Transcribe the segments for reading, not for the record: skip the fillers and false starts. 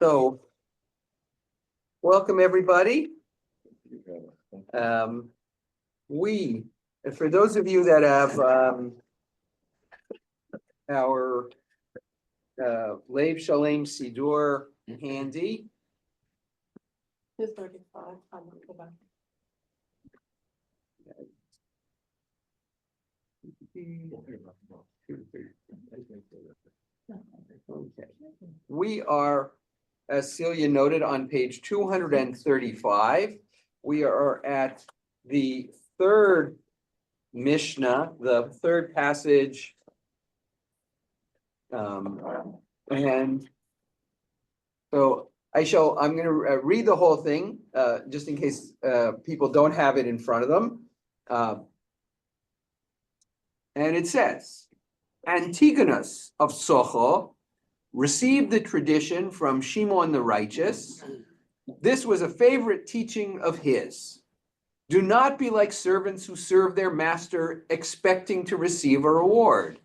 So, welcome everybody. For those of you that have our Lev Shalem Sidur handy. Okay. We are, as Celia noted, on page 235. We are at the third Mishnah, the third passage. And so I'm going to read the whole thing, just in case people don't have it in front of them. And it says, Antigonus of Socho received the tradition from Shimon the righteous. This was a favorite teaching of his. Do not be like servants who serve their master expecting to receive a reward.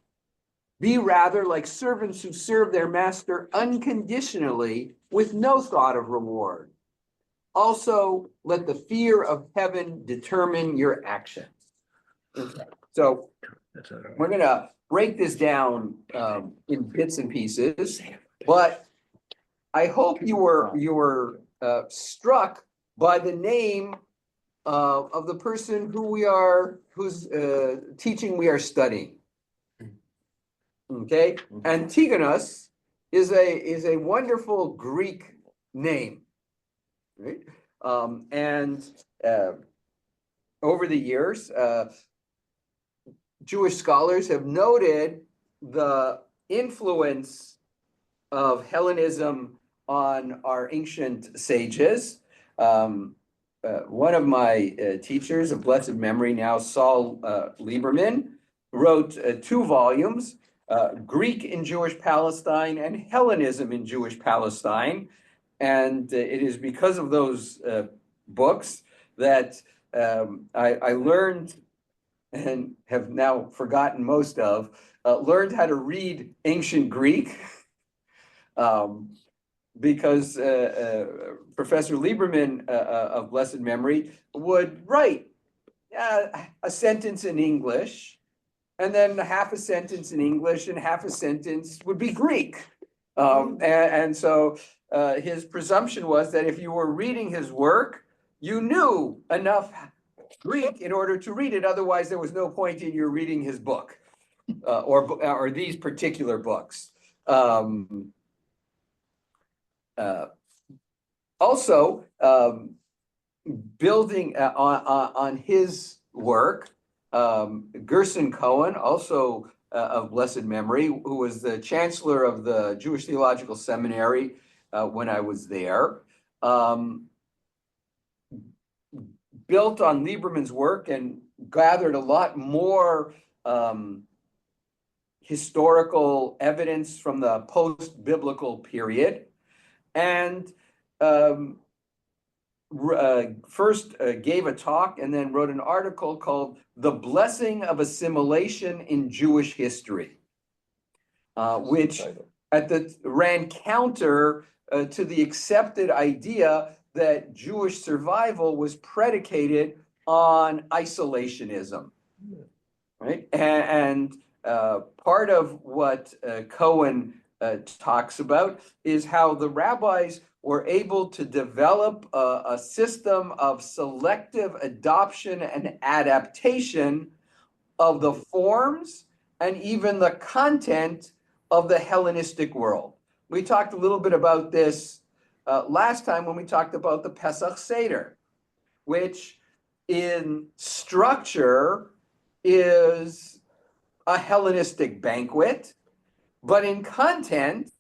Be rather like servants who serve their master unconditionally with no thought of reward. Also, let the fear of heaven determine your actions. Okay. So we're going to break this down in bits and pieces, but I hope you were struck by the name of the person whose teaching we are studying. Okay, Antigonus is a wonderful Greek name, right? And over the years, Jewish scholars have noted the influence of Hellenism on our ancient sages. One of my teachers of blessed memory now, Saul Lieberman, wrote 2 volumes, Greek in Jewish Palestine and Hellenism in Jewish Palestine. And it is because of those books that I learned, and have now forgotten most of, learned how to read ancient Greek, because Professor Lieberman of blessed memory would write a sentence in English, and then half a sentence in English and half a sentence would be Greek. And so his presumption was that if you were reading his work, you knew enough Greek in order to read it. Otherwise, there was no point in your reading his book or these particular books. Also, building on his work, Gerson Cohen, also of blessed memory, who was the chancellor of the Jewish Theological Seminary when I was there, built on Lieberman's work and gathered a lot more historical evidence from the post-biblical period, and first gave a talk and then wrote an article called The Blessing of Assimilation in Jewish History, which ran counter to the accepted idea that Jewish survival was predicated on isolationism, right? And part of what Cohen talks about is how the rabbis were able to develop a system of selective adoption and adaptation of the forms and even the content of the Hellenistic world. We talked a little bit about this last time when we talked about the Pesach Seder, which in structure is a Hellenistic banquet, but in content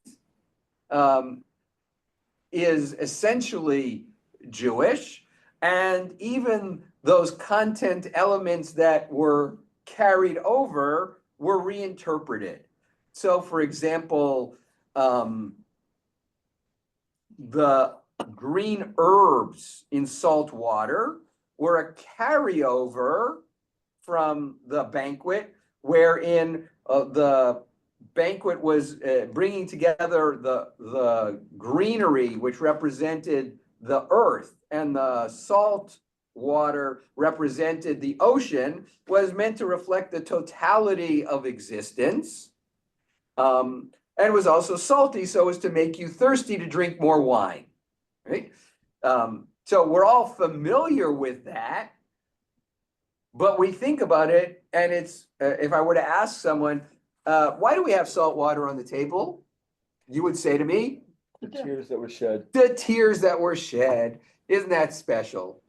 is essentially Jewish, and even those content elements that were carried over were reinterpreted. So, for example, the green herbs in salt water were a carryover from the banquet, wherein the banquet was bringing together the greenery, which represented the earth, and the salt water represented the ocean, was meant to reflect the totality of existence. And was also salty so as to make you thirsty to drink more wine, right? So we're all familiar with that, but we think about it, and it's, if I were to ask someone, why do we have salt water on the table? You would say to me, The tears that were shed. the tears that were shed. Isn't that special?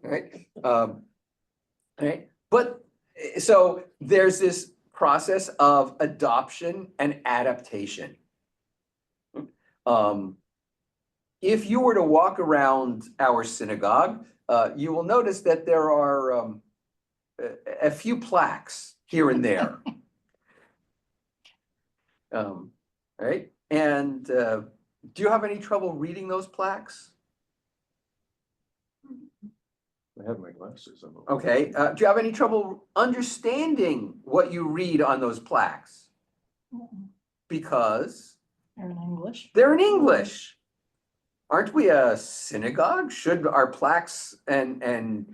Right? Right? But so there's this process of adoption and adaptation. If you were to walk around our synagogue, you will notice that there are a few plaques here and there. Right? And do you have any trouble reading those plaques? I have my glasses on. Okay. Do you have any trouble understanding what you read on those plaques? Because They're in English. they're in English. Aren't we a synagogue? Should our plaques and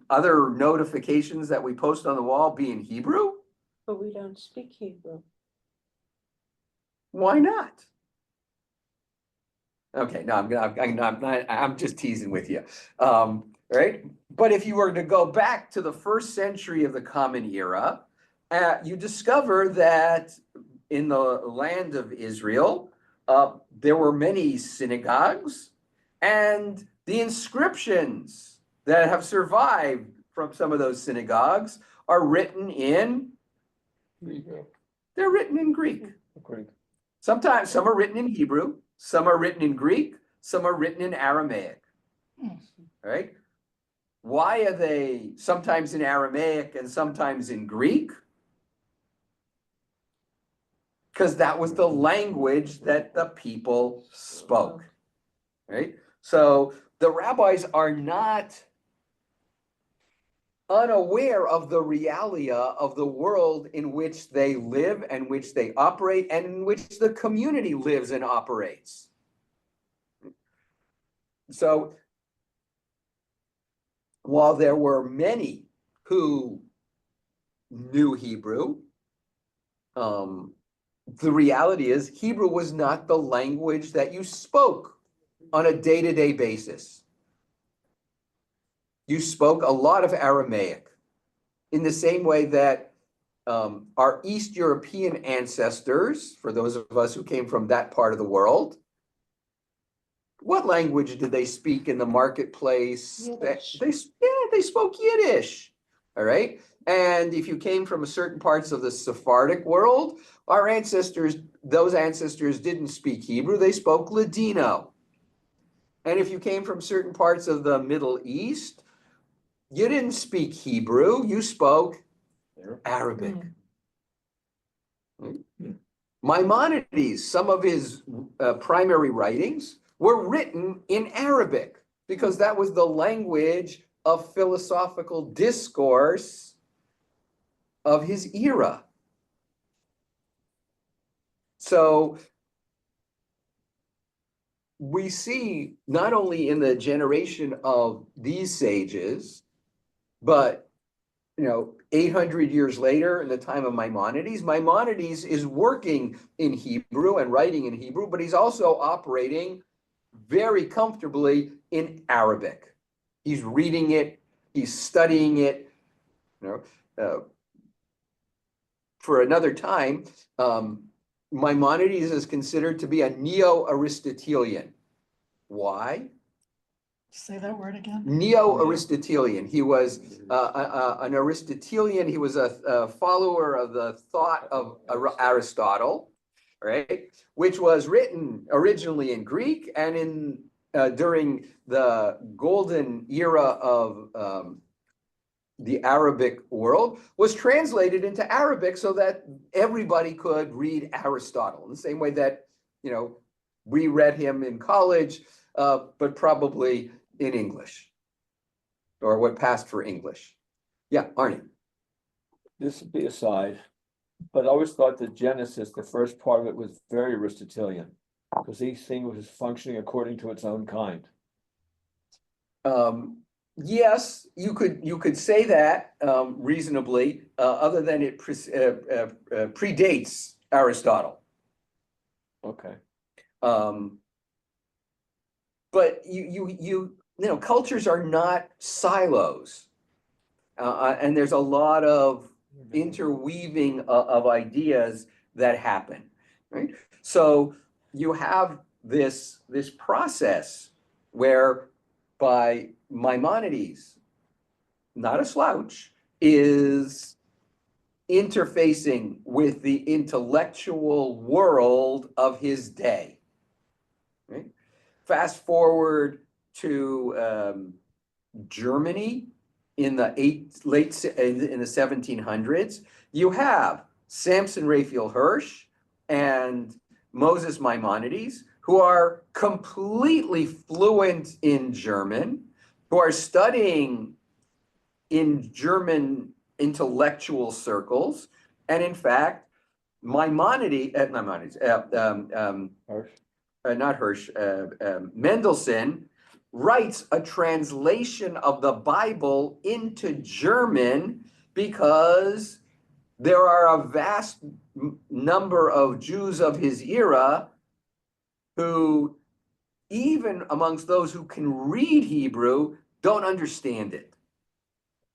other notifications that we post on the wall be in Hebrew? But we don't speak Hebrew. Why not? Okay, no, I'm just teasing with you. Right? But if you were to go back to the 1st century of the Common Era, you discover that in the land of Israel, there were many synagogues, and the inscriptions that have survived from some of those synagogues are written in, they're written in Greek. Greek. Sometimes some are written in Hebrew, some are written in Greek, some are written in Aramaic. Right? Why are they sometimes in Aramaic and sometimes in Greek? Because that was the language that the people spoke, right? So the rabbis are not unaware of the realia of the world in which they live and which they operate and in which the community lives and operates. So while there were many who knew Hebrew, the reality is Hebrew was not the language that you spoke on a day-to-day basis. You spoke a lot of Aramaic in the same way that our East European ancestors, for those of us who came from that part of the world, what language did they speak in the marketplace? They spoke Yiddish, all right? And if you came from certain parts of the Sephardic world, our ancestors, those ancestors didn't speak Hebrew, they spoke Ladino. And if you came from certain parts of the Middle East, you didn't speak Hebrew, you spoke Arabic. Maimonides, some of his primary writings were written in Arabic because that was the language of philosophical discourse of his era. So we see not only in the generation of these sages, but 800 years later, in the time of Maimonides, Maimonides is working in Hebrew and writing in Hebrew, but he's also operating very comfortably in Arabic. He's reading it, he's studying it. For another time, Maimonides is considered to be a neo-Aristotelian. Why? Say that word again. Neo-Aristotelian. He was an Aristotelian. He was a follower of the thought of Aristotle, right? Which was written originally in Greek and in during the golden era of the Arabic world was translated into Arabic so that everybody could read Aristotle in the same way that we read him in college, but probably in English, or what passed for English. Yeah, Arnie. This would be aside. But I always thought that Genesis, the first part of it was very Aristotelian, because each thing was functioning according to its own kind. Yes, you could say that reasonably, other than it predates Aristotle. Okay. But you know, cultures are not silos, and there's a lot of interweaving of ideas that happen, right? So you have this process where by Maimonides, not a slouch, is interfacing with the intellectual world of his day, right? Fast forward to Germany in the in the 1700s, you have Samson Raphael Hirsch and Moses Maimonides, who are completely fluent in German, who are studying in German intellectual circles, and in fact, Harsh. not Hirsch, Mendelssohn writes a translation of the Bible into German because there are a vast number of Jews of his era who, even amongst those who can read Hebrew, don't understand it.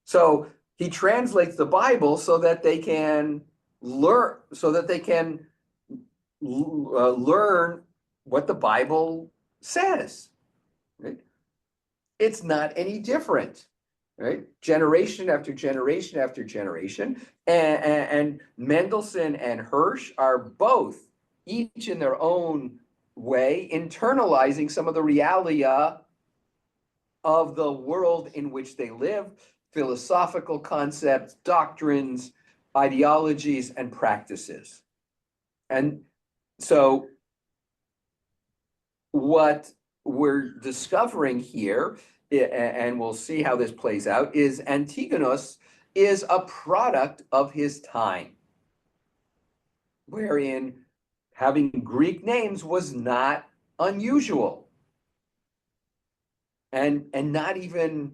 So he translates the Bible so that they can learn, learn what the Bible says, right? It's not any different, right? Generation after generation after generation. And Mendelssohn and Hirsch are both, each in their own way, internalizing some of the realia of the world in which they live, philosophical concepts, doctrines, ideologies, and practices. And so what we're discovering here, and we'll see how this plays out, is Antigonus is a product of his time, wherein having Greek names was not unusual and not even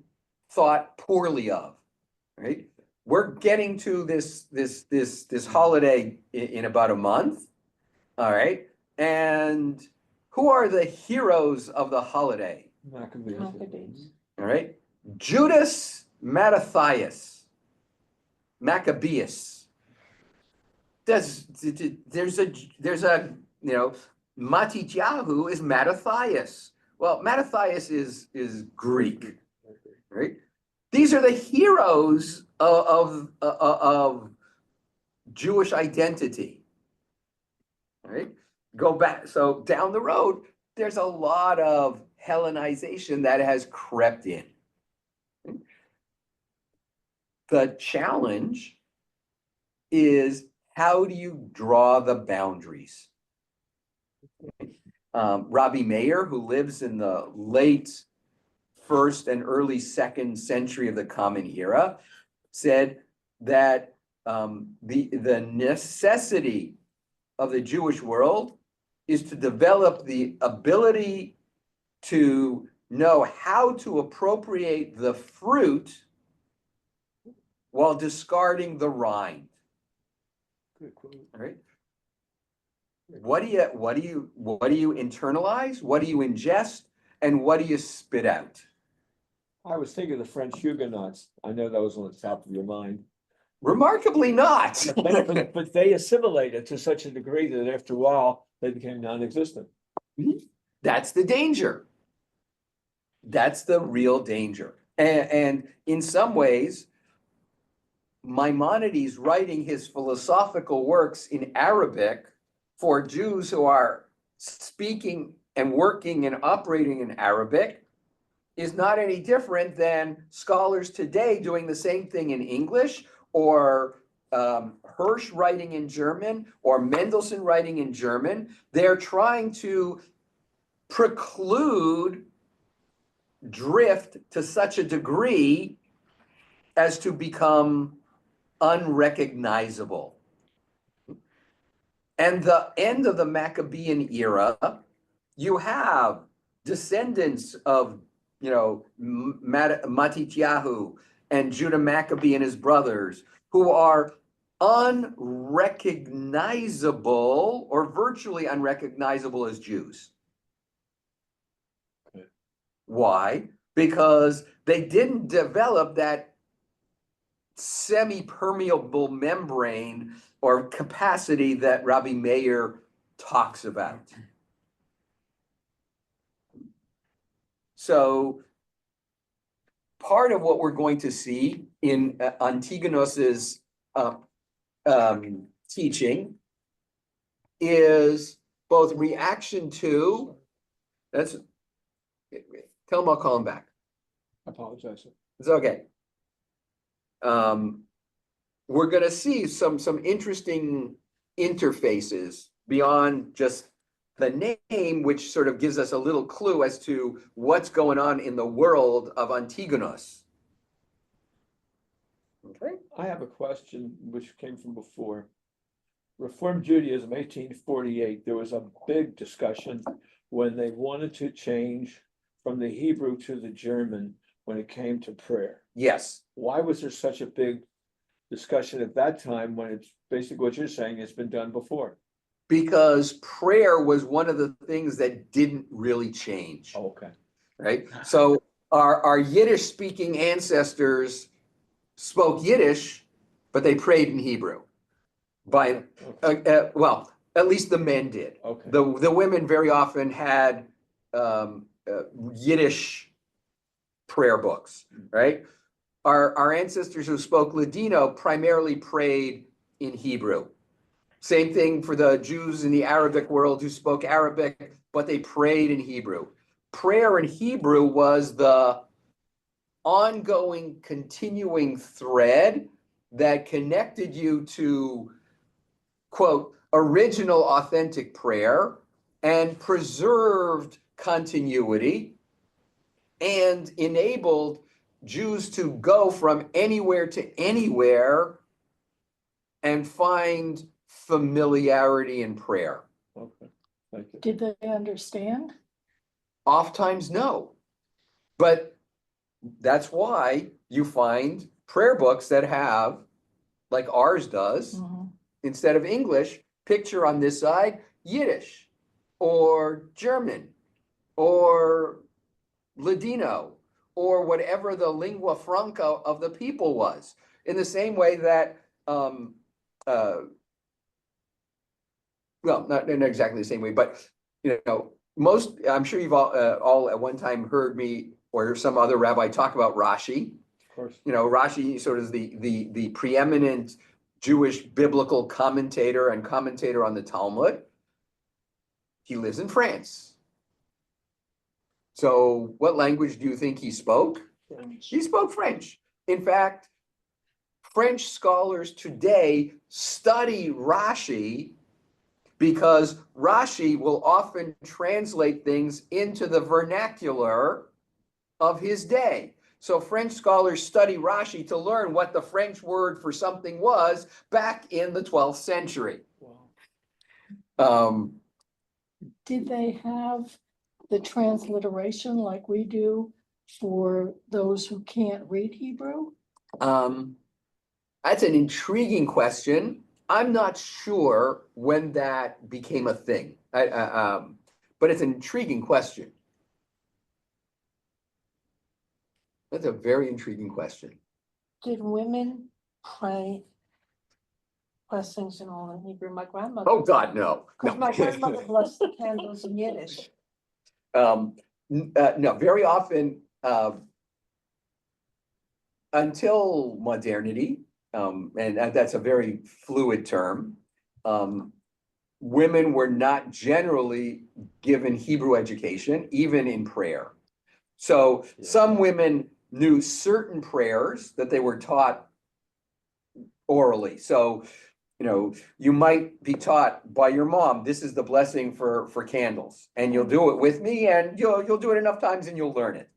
thought poorly of, right? We're getting to this holiday in about a month, all right? And who are the heroes of the holiday? Maccabees. All right, Judas Maccabeus. There's a you know, Matityahu is Mattathias. Well, Mattathias is Greek, right? These are the heroes of Jewish identity, right? Go back, so down the road, there's a lot of Hellenization that has crept in. The challenge is, how do you draw the boundaries? Rabbi Meir, who lives in the late first and early second century of the Common Era, said that the necessity of the Jewish world is to develop the ability to know how to appropriate the fruit while discarding the rind. Good quote. All right. What do you internalize? What do you ingest? And what do you spit out? I was thinking of the French Huguenots. I know that was on the top of your mind. Remarkably not. But they assimilated to such a degree that after a while, they became non-existent. That's the danger. That's the real danger. And in some ways, Maimonides writing his philosophical works in Arabic for Jews who are speaking and working and operating in Arabic is not any different than scholars today doing the same thing in English, or Hirsch writing in German, or Mendelssohn writing in German. They're trying to preclude drift to such a degree as to become unrecognizable. And the end of the Maccabean era, you have descendants of, Matityahu and Judah Maccabee and his brothers, who are unrecognizable or virtually unrecognizable as Jews. Okay. Why? Because they didn't develop that semi-permeable membrane or capacity that Rabbi Meir talks about. So part of what we're going to see in Antigonos's teaching is both reaction to, tell him I'll call him back. I apologize, sir. It's okay. We're gonna see some interesting interfaces beyond just the name, which sort of gives us a little clue as to what's going on in the world of Antigonos. Okay. I have a question which came from before. Reform Judaism, 1848, there was a big discussion when they wanted to change from the Hebrew to the German when it came to prayer. Yes, Why was there such a big discussion at that time when it's basically what you're saying it's been done before? because prayer was one of the things that didn't really change, Oh, okay. right? So our Yiddish speaking ancestors spoke Yiddish, but they prayed in Hebrew. Well, at least the men did. Okay. The women very often had Yiddish prayer books, right? Our ancestors who spoke Ladino primarily prayed in Hebrew. Same thing for the Jews in the Arabic world who spoke Arabic, but they prayed in Hebrew. Prayer in Hebrew was the ongoing, continuing thread that connected you to, quote, original authentic prayer and preserved continuity and enabled Jews to go from anywhere to anywhere and find familiarity in prayer. Okay, thank you. Did they understand? Oftentimes, no. But that's why you find prayer books that have, like ours does, Mhm. instead of English, picture on this side, Yiddish or German or Ladino or whatever the lingua franca of the people was. In the same way that, well, not in exactly the same way, but most, I'm sure you've all at one time heard me or some other rabbi talk about Rashi. Of course. Rashi sort of the preeminent Jewish biblical commentator and commentator on the Talmud. He lives in France. So what language do you think he spoke? French. He spoke French. In fact, French scholars today study Rashi because Rashi will often translate things into the vernacular of his day. So French scholars study Rashi to learn what the French word for something was back in the 12th century. Wow. Did they have the transliteration like we do for those who can't read Hebrew? That's an intriguing question. I'm not sure when that became a thing, but it's an intriguing question. That's a very intriguing question. Did women pray blessings and all in Hebrew? My grandmother. Oh, God, no. Because my grandmother blessed the candles in Yiddish. No, very often, until modernity, and that's a very fluid term, women were not generally given Hebrew education, even in prayer. So some women knew certain prayers that they were taught orally. So, you might be taught by your mom, this is the blessing for candles, and you'll do it with me, and you'll do it enough times and you'll learn it.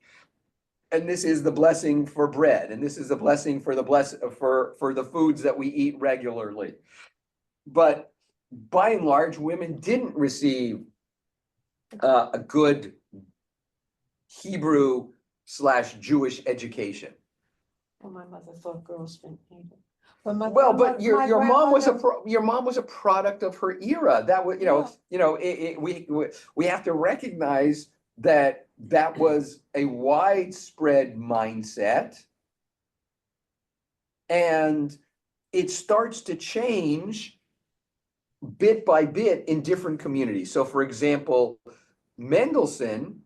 And this is the blessing for bread, and this is the blessing for the for the foods that we eat regularly. But by and large, women didn't receive a good Hebrew/Jewish education. Well, my mother thought girls didn't need it. When my Well, but grandmother- my your mom was grandmother- your mom was a product of her era. That was, we have to recognize that that was a widespread mindset. And it starts to change bit by bit in different communities. So for example, Mendelssohn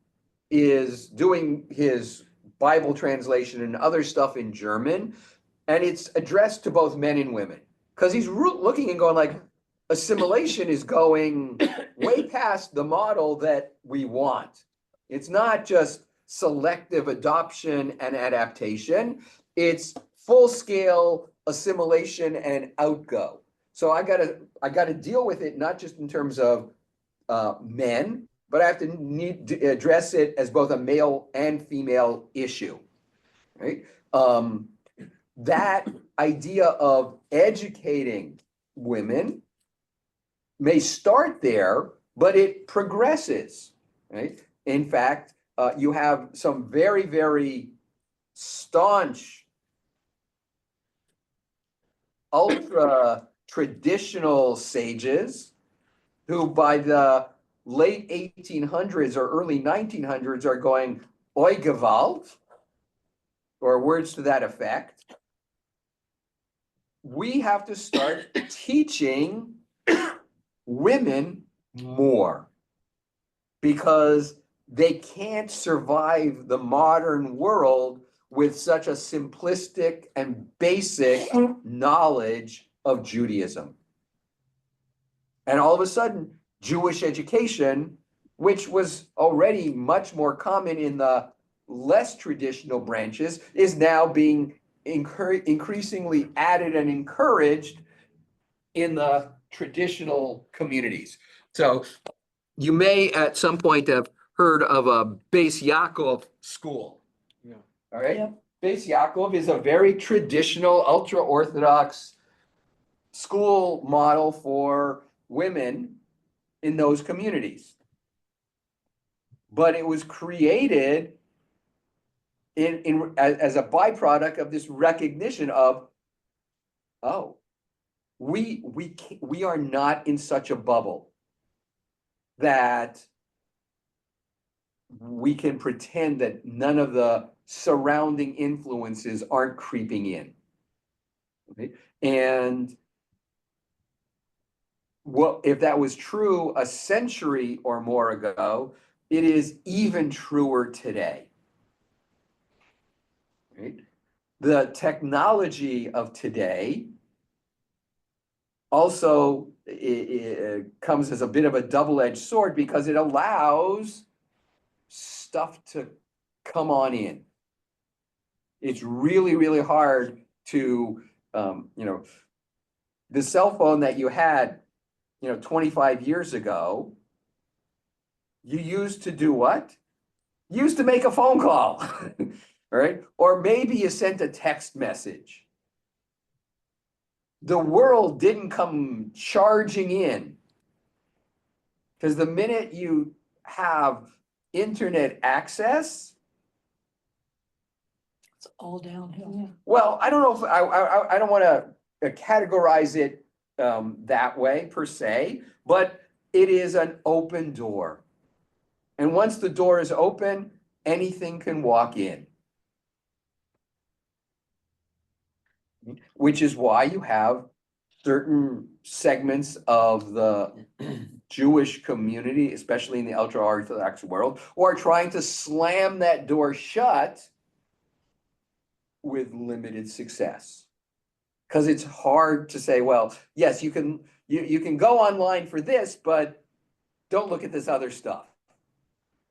is doing his Bible translation and other stuff in German, and it's addressed to both men and women. Because he's looking and going like, assimilation is going way past the model that we want. It's not just selective adoption and adaptation, it's full-scale assimilation and outgo. So I gotta deal with it, not just in terms of men, but I have to need to address it as both a male and female issue, right? That idea of educating women may start there, but it progresses, right? In fact, you have some very, very staunch, ultra traditional sages who by the late 1800s or early 1900s are going, oi Gewalt, or words to that effect. We have to start teaching women more because they can't survive the modern world with such a simplistic and basic knowledge of Judaism. And all of a sudden, Jewish education, which was already much more common in the less traditional branches, is now being increasingly added and encouraged in the traditional communities. So you may at some point have heard of a Beis Yaakov school. Yeah. All right. Yep. Beis Yaakov is a very traditional, ultra-Orthodox school model for women in those communities. But it was created as a byproduct of this recognition of, oh, we are not in such a bubble that we can pretend that none of the surrounding influences aren't creeping in. Okay? And what if that was true a century or more ago, it is even truer today. Right? The technology of today also it comes as a bit of a double-edged sword because it allows stuff to come on in. It's really, really hard to, the cell phone that you had, 25 years ago, you used to do what? You used to make a phone call, all right? Or maybe you sent a text message. The world didn't come charging in. Because the minute you have internet access, It's all downhill. Yeah. well, I don't know if I don't want to categorize it that way per se, but it is an open door. And once the door is open, anything can walk in. Which is why you have certain segments of the Jewish community, especially in the ultra-Orthodox world, who are trying to slam that door shut with limited success. Because it's hard to say, well, yes, you can go online for this, but don't look at this other stuff.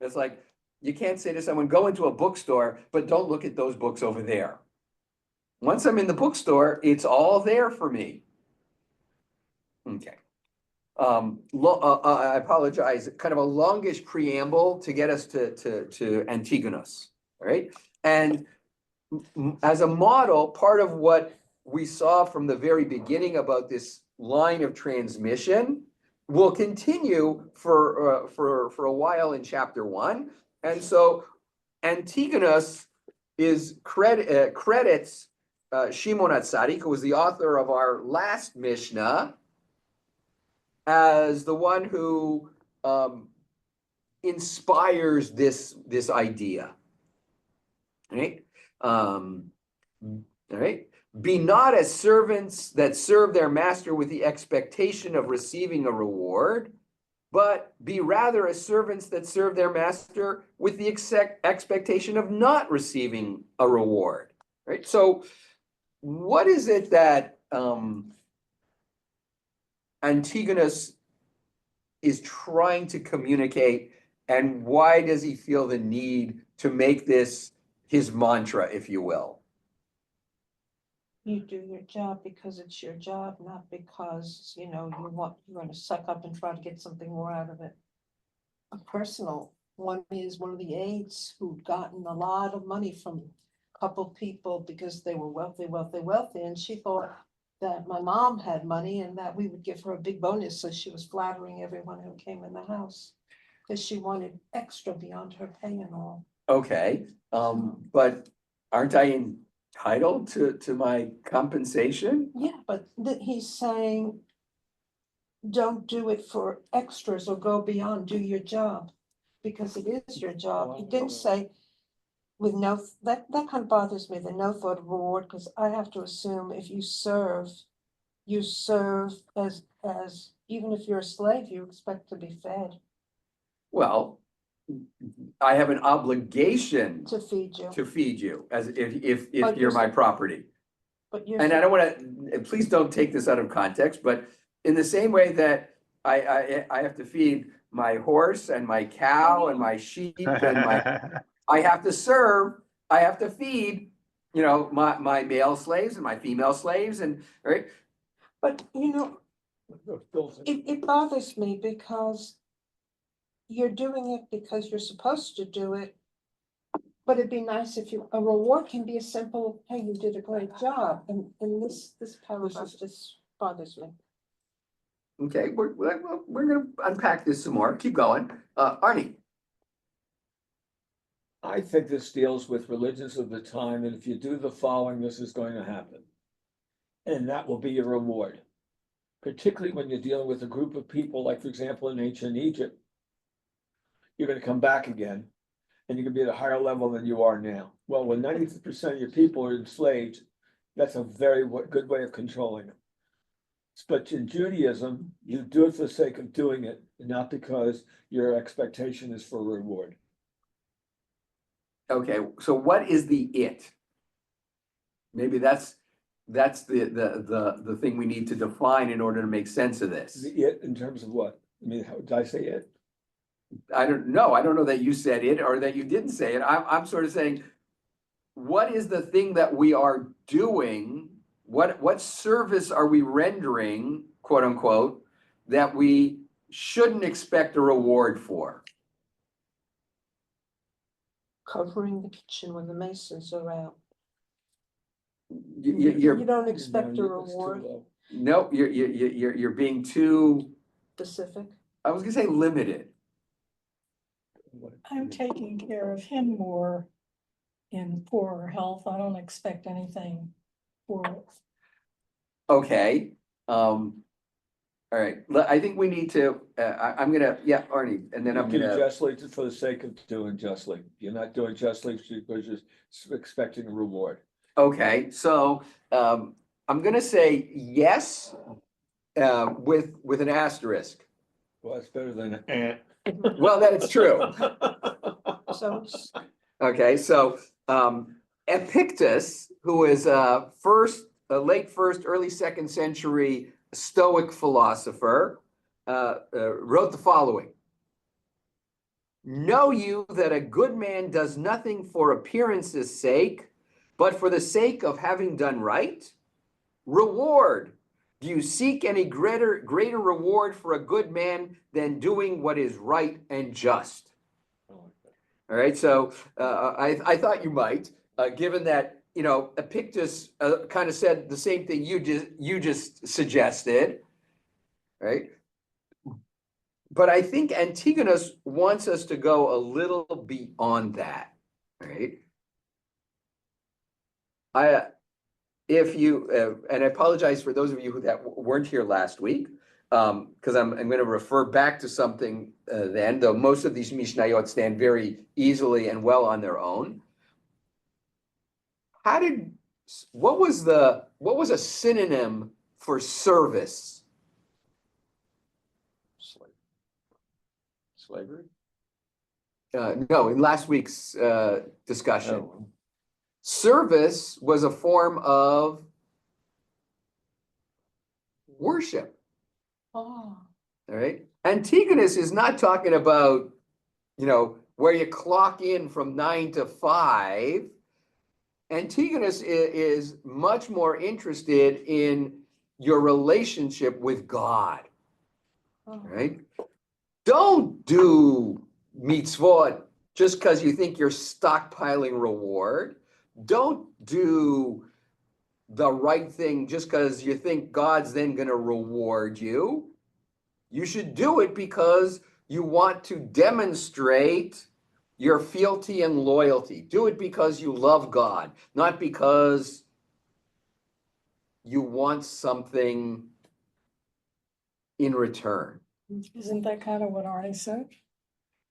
It's like, you can't say to someone, go into a bookstore, but don't look at those books over there. Once I'm in the bookstore, it's all there for me. Okay. I apologize, kind of a longish preamble to get us to Antigonus, all right? And as a model, part of what we saw from the very beginning about this line of transmission will continue for a while in chapter 1. And so Antigonus credits Shimon HaTzadik, who was the author of our last Mishnah, as the one who inspires this idea. Right? All right. Be not as servants that serve their master with the expectation of receiving a reward, but be rather as servants that serve their master with the expectation of not receiving a reward. Right? So what is it that Antigonus is trying to communicate, and why does he feel the need to make this his mantra, if you will? You do your job because it's your job, not because, you're going to suck up and try to get something more out of it. A personal one is one of the aides who'd gotten a lot of money from a couple people because they were wealthy, and she thought that my mom had money and that we would give her a big bonus, so she was flattering everyone who came in the house because she wanted extra beyond her pay and all. Okay, but aren't I entitled to my compensation? Yeah, but he's saying, don't do it for extras or go beyond, do your job, because it is your job. He didn't say with no, that kind of bothers me, the no thought of reward, because I have to assume if you serve as, even if you're a slave, you expect to be fed. Well, I have an obligation To feed you. as if But you're my you're- property. But you're. And I don't want to, please don't take this out of context, but in the same way that I have to feed my horse and my cow and my sheep and I have to serve, I have to feed, my male slaves and my female slaves and, right? But it bothers me because you're doing it because you're supposed to do it. But it'd be nice if a reward can be a simple, hey, you did a great job, and this paragraph just bothers me. Okay, we're gonna unpack this some more. Keep going. Arnie. I think this deals with religions of the time, and if you do the following, this is going to happen. And that will be your reward. Particularly when you're dealing with a group of people, like for example, in ancient Egypt, you're going to come back again, and you're going to be at a higher level than you are now. Well, when 90% of your people are enslaved, that's a very good way of controlling them. But in Judaism, you do it for the sake of doing it, not because your expectation is for a reward. Okay, so what is the it? Maybe that's the thing we need to define in order to make sense of this. The it in terms of what? I mean, how did I say it? I don't know that you said it or that you didn't say it. I'm sort of saying, what is the thing that we are doing? What service are we rendering, quote unquote, that we shouldn't expect a reward for? Covering the kitchen when the masons are out. You're You don't expect a No, that's too reward low. no, you're being too, specific. I was gonna say limited. I'm taking care of him more in poorer health. I don't expect anything for it. Okay, all right, I think we need to, I'm gonna, yeah, Arnie, and then You I'm do gonna, justly for the sake of doing justly. You're not doing justly because you're expecting a reward. okay, so, I'm gonna say yes, with an asterisk. Well, that's better than eh. Well, that's true. So Okay, so, Epictetus, who is late first, early second century Stoic philosopher, wrote the following. Know you that a good man does nothing for appearance's sake, but for the sake of having done right? Reward. Do you seek any greater reward for a good man than doing what is right and just? All right, so I thought you might, given that Epictetus kind of said the same thing you just suggested, right? But I think Antigonus wants us to go a little beyond that, right? If you, and I apologize for those of you that weren't here last week, because I'm going to refer back to something then, though most of these Mishnayot stand very easily and well on their own. What was a synonym for service? Slavery? No, in last week's discussion. Oh, Service was a form of worship, Oh, all right? Antigonus is not talking about, where you clock in from 9 to 5. Antigonus is much more interested in your relationship with God, oh. right? Don't do mitzvot just because you think you're stockpiling reward. Don't do the right thing just because you think God's then going to reward you. You should do it because you want to demonstrate your fealty and loyalty. Do it because you love God, not because you want something in return. Isn't that kind of what Arnie said?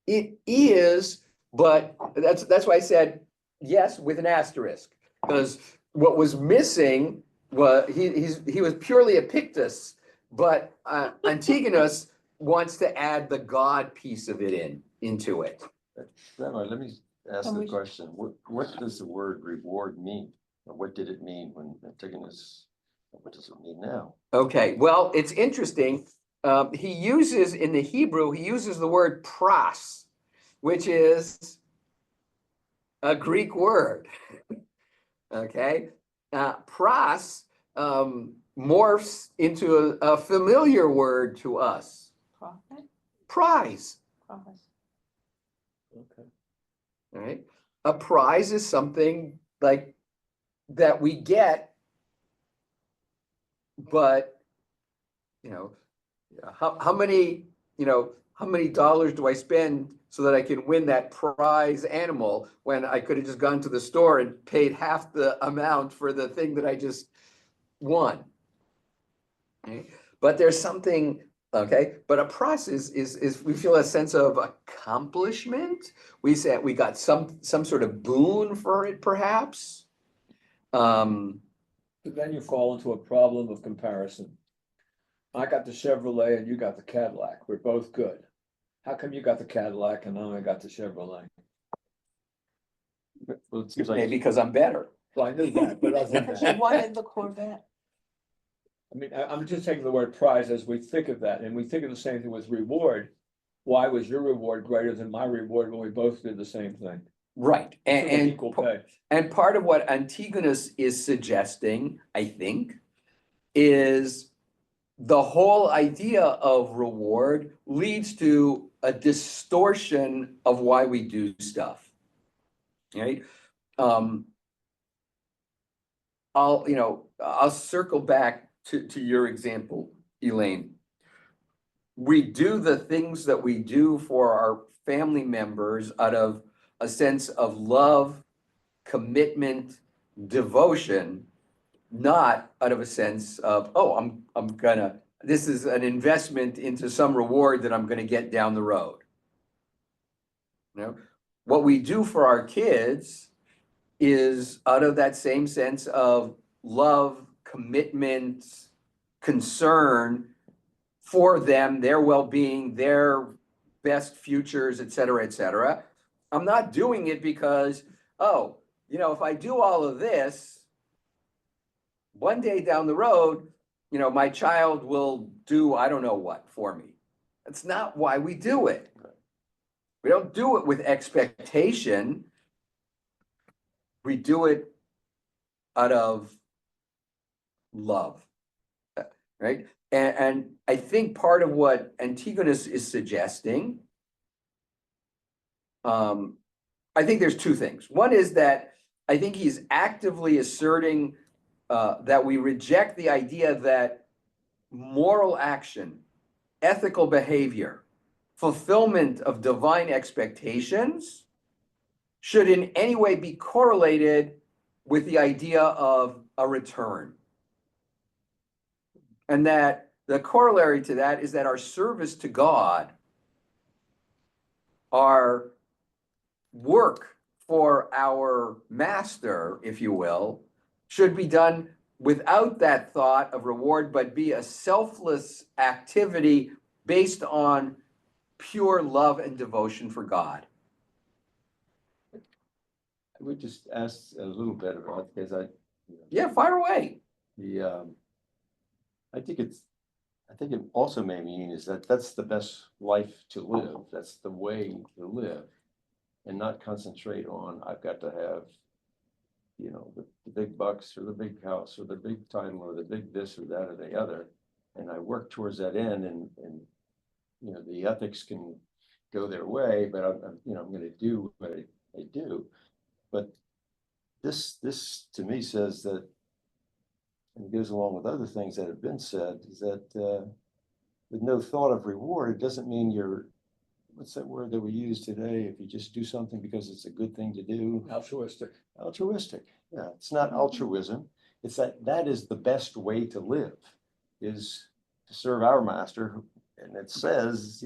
It is, but that's why I said yes with an asterisk, because what was missing was he was purely a Pictus, but Antigonus wants to add the God piece of it into it. Rabbi, let me ask And the we- question. What does the word reward mean? Or what did it mean when Antigonus, what does it mean now? Okay, well, it's interesting. He uses in the Hebrew, he uses the word pras, which is a Greek word. Okay, pras morphs into a familiar word to us, Profit, prize. profit. Okay. All right, a prize is something like that we get, but how many dollars do I spend so that I can win that prize animal when I could have just gone to the store and paid half the amount for the thing that I just won? Okay? But there's something, okay, but a process is we feel a sense of accomplishment. We said we got some sort of boon for it, perhaps. But then you fall into a problem of comparison. I got the Chevrolet and you got the Cadillac. We're both good. How come you got the Cadillac and I got the Chevrolet? Well, it seems Maybe like, because I'm better. Well, I knew that, but other than Because you that, wanted the Corvette. I mean, I'm just taking the word prize as we think of that, and we think of the same thing with reward. Why was your reward greater than my reward when we both did the same thing? Right, Sort of and equal pay. and part of what Antigonus is suggesting, I think, is the whole idea of reward leads to a distortion of why we do stuff. Right? I'll circle back to your example, Elaine. We do the things that we do for our family members out of a sense of love, commitment, devotion, not out of a sense of, oh, this is an investment into some reward that I'm gonna get down the road. What we do for our kids is out of that same sense of love, commitment, concern for them, their well-being, their best futures, et cetera, et cetera. I'm not doing it because, if I do all of this, one day down the road, my child will do I don't know what for me. That's not why we do it. We don't do it with expectation. We do it out of love, right? And I think part of what Antigonus is suggesting, I think there's two things. One is that I think he's actively asserting that we reject the idea that moral action ethical behavior, fulfillment of divine expectations, should in any way be correlated with the idea of a return. And that the corollary to that is that our service to God, our work for our master, if you will, should be done without that thought of reward, but be a selfless activity based on pure love and devotion for God. I would just ask a little bit about, because Yeah, fire away. I think it also may mean is that that's the best life to live. That's the way to live, and not concentrate on, I've got to have, the big bucks or the big house or the big title or the big this or that or the other. And I work towards that end, and the ethics can go their way, but I'm going to do what I do. But this to me says that, and it goes along with other things that have been said, is that with no thought of reward, it doesn't mean you're, what's that word that we use today? If you just do something because it's a good thing to do. Altruistic. Altruistic. Yeah, it's not altruism. It's that is the best way to live, is to serve our master. And it says,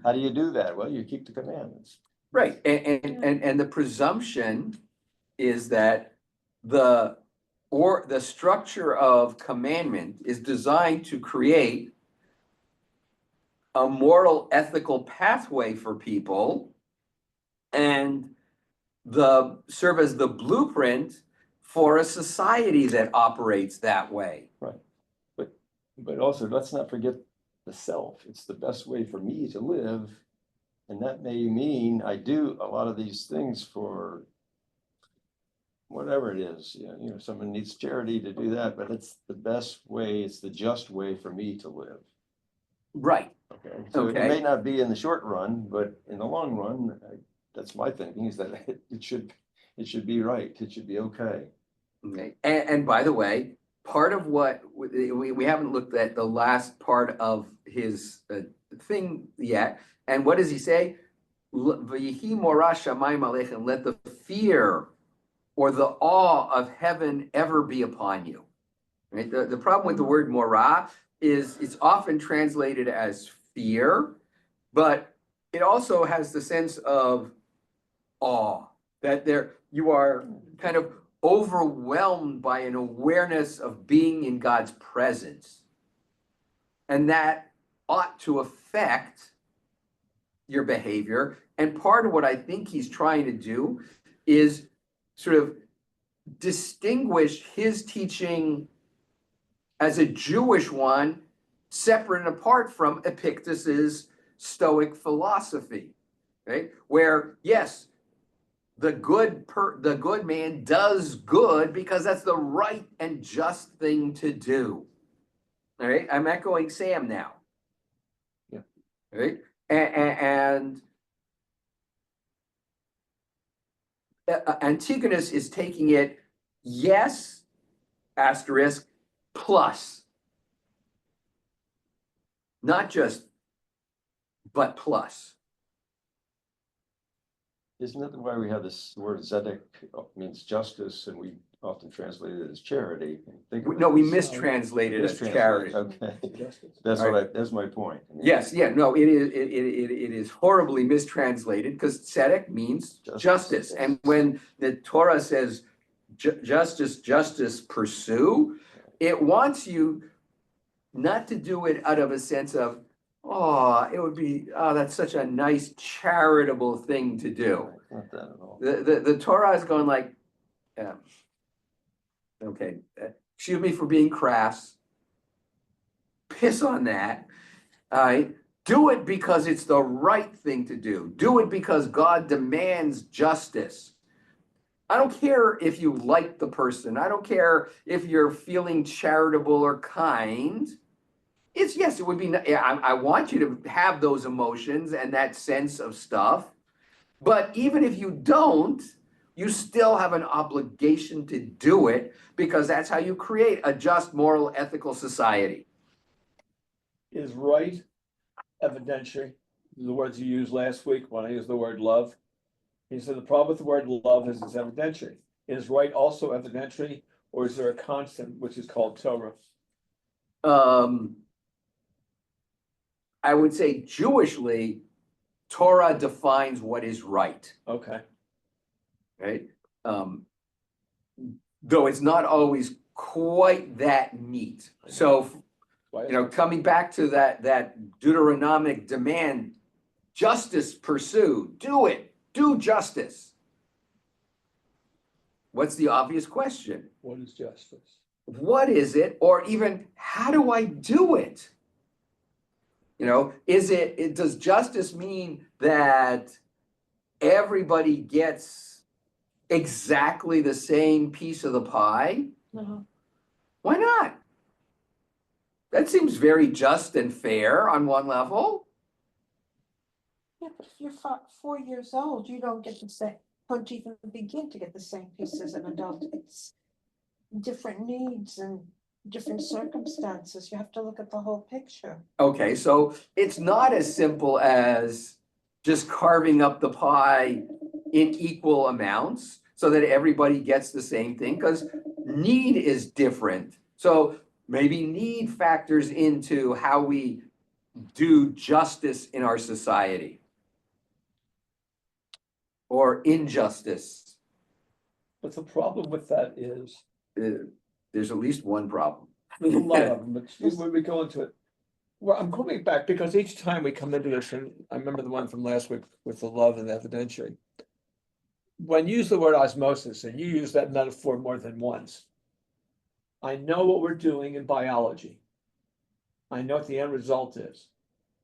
how do you do that? Well, you keep the commandments. Right, and the presumption is that the structure of commandment is designed to create a moral, ethical pathway for people and serve as the blueprint for a society that operates that way. Right, but also let's not forget the self. It's the best way for me to live, and that may mean I do a lot of these things for whatever it is. Someone needs charity to do that, but it's the best way. It's the just way for me to live. Right. Okay. So Okay. it may not be in the short run, but in the long run, that's my thinking, is that it should be right. It should be okay. Okay. And by the way, part of what we haven't looked at the last part of his thing yet. And what does he say? V'yihi morah shamayim aleichem, let the fear or the awe of heaven ever be upon you. Right? The problem with the word morah is it's often translated as fear, but it also has the sense of awe, that you are kind of overwhelmed by an awareness of being in God's presence. And that ought to affect your behavior. And part of what I think he's trying to do is sort of distinguish his teaching as a Jewish one, separate and apart from Epictetus's Stoic philosophy, right? Where, yes, the good man does good because that's the right and just thing to do. All right, I'm echoing Sam now. Yeah. All right, and Antigonus is taking it, yes, asterisk, plus. Not just, but plus. Isn't that why we have this word zedek means justice, and we often translate it as charity? No, we mistrans it as charity. Okay, Justice. that's my point. Yes, yeah, no, it is horribly mistranslated because tzedek means justice. And when the Torah says justice pursue, it wants you not to do it out of a sense of, that's such a nice charitable thing to do. Not that at all. The Torah is going like, okay, excuse me for being crass. Piss on that. All right. Do it because it's the right thing to do. Do it because God demands justice. I don't care if you like the person. I don't care if you're feeling charitable or kind. Yes, it would be, I want you to have those emotions and that sense of stuff. But even if you don't, you still have an obligation to do it because that's how you create a just, moral, ethical society. Is right evidentiary, the words you used last week when I used the word love. He said the problem with the word love is it's evidentiary. Is right also evidentiary, or is there a constant which is called Torah? I would say Jewishly, Torah defines what is right, Okay, right? Though it's not always quite that neat. So, why you know, coming back to that Deuteronomic demand, justice pursue, do it, do justice. What's the obvious question? what is justice? What is it? Or even, how do I do it? You know, does justice mean that everybody gets exactly the same piece of the pie? No. Why not? That seems very just and fair on one level. Yeah, but if you're 4 years old, you don't get the same, don't even begin to get the same piece as an adult. It's different needs and different circumstances. You have to look at the whole picture. Okay, so it's not as simple as just carving up the pie in equal amounts so that everybody gets the same thing, because need is different. So maybe need factors into how we do justice in our society. Or injustice. But the problem with that is, There's at least one problem. there's a lot of them, but when we go into it. Well, I'm coming back because each time we come into this, and I remember the one from last week with the love and evidentiary. When you use the word osmosis, and you use that metaphor more than once, I know what we're doing in biology. I know what the end result is.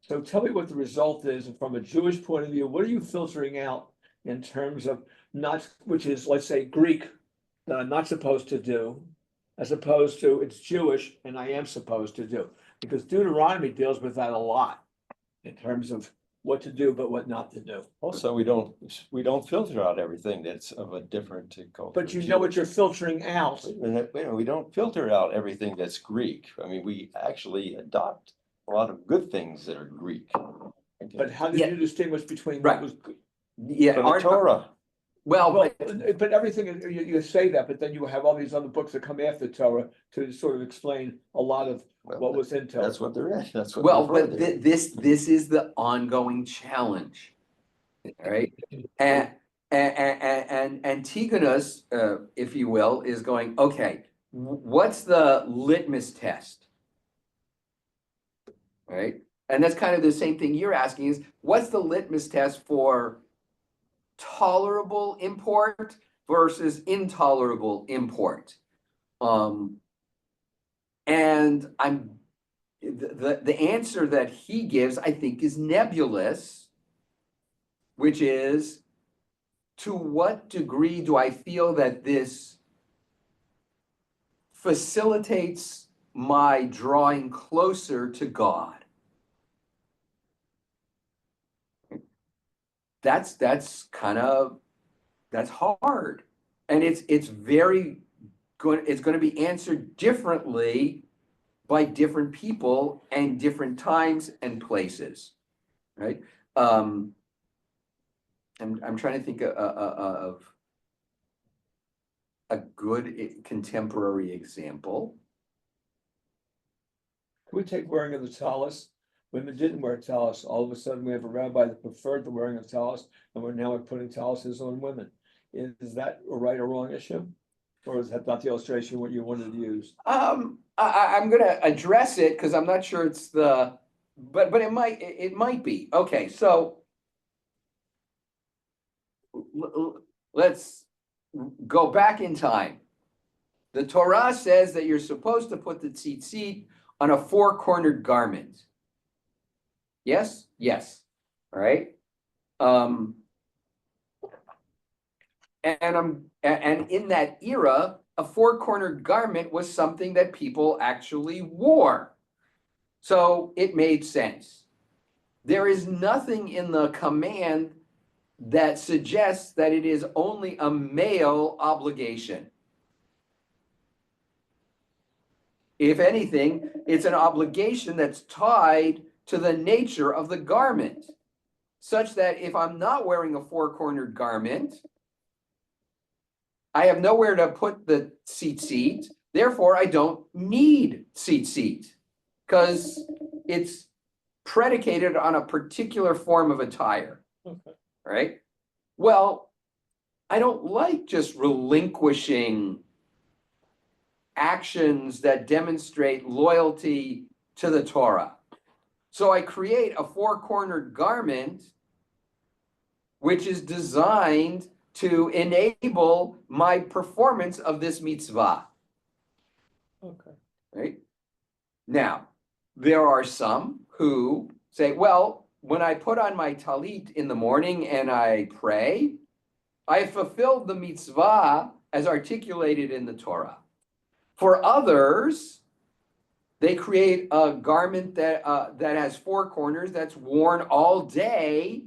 So tell me what the result is, and from a Jewish point of view, what are you filtering out in terms of not, which is, let's say, Greek, that I'm not supposed to do, as opposed to it's Jewish and I am supposed to do? Because Deuteronomy deals with that a lot in terms of what to do, but what not to do. Also, we don't filter out everything that's of a different culture. But you know what you're filtering out. We don't filter out everything that's Greek. I mean, we actually adopt a lot of good things that are Greek. But how did Yeah. you distinguish between Right. what was? Yeah, From the Torah. well, Well, but but everything, you say that, but then you have all these other books that come after Torah to sort of explain a lot of what was in Torah. That's what they're in. That's what. well, they're but for there. this is the ongoing challenge. All right, and Antigonus, if you will, is going, okay, what's the litmus test? Right, and that's kind of the same thing you're asking is, what's the litmus test for tolerable import versus intolerable import? And the answer that he gives, I think, is nebulous, which is, to what degree do I feel that this facilitates my drawing closer to God? That's hard. And it's very good, it's going to be answered differently by different people and different times and places, right? I'm trying to think of a good contemporary example. Can we take wearing of the tallis? Women didn't wear tallis. All of a sudden, we have a rabbi that preferred the wearing of tallis, and we're putting tallises on women. Is that a right or wrong issue? Or is that not the illustration what you wanted to use? I'm gonna address it because I'm not sure it's the, but it might be. Okay, so let's go back in time. The Torah says that you're supposed to put the tzitzit on a four-cornered garment. Yes? Yes. All right. And in that era, a four-cornered garment was something that people actually wore. So it made sense. There is nothing in the command that suggests that it is only a male obligation. If anything, it's an obligation that's tied to the nature of the garment, such that if I'm not wearing a four-cornered garment, I have nowhere to put the tzitzit, therefore I don't need tzitzit, because it's predicated on a particular form of attire, Okay. right? Well, I don't like just relinquishing actions that demonstrate loyalty to the Torah. So I create a four-cornered garment which is designed to enable my performance of this mitzvah, Okay. right? Now, there are some who say, well, when I put on my talit in the morning and I pray, I fulfilled the mitzvah as articulated in the Torah. For others, they create a garment that that has four corners that's worn all day,